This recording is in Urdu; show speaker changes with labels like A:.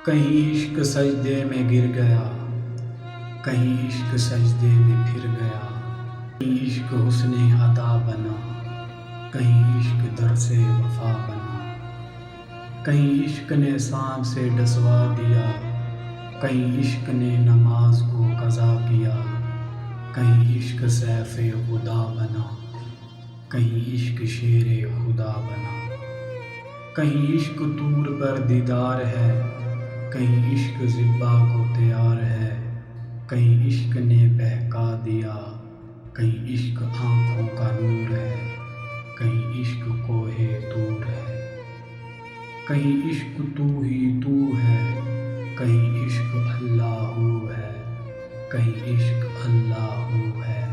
A: کہیں عشق سجدے میں گر گیا، کہیں عشق سجدے میں پھر گیا، کہیں عشق حسن ادا بنا، کہیں عشق درس وفا بنا، کہیں عشق نے سانپ سے ڈسوا دیا، کہیں عشق نے نماز کو قضا کیا، کہیں عشق سیف خدا بنا، کہیں عشق شیر خدا بنا، کہیں عشق طور پر دیدار ہے، کہیں عشق ذبح کو تیار ہے، کہیں عشق نے بہکا دیا، کہیں عشق آنکھوں کا نور ہے، کہیں عشق کوہ طور ہے، کہیں عشق تو ہی تو ہے، کہیں عشق اللہ ہو ہے، کہیں عشق اللہ ہو ہے۔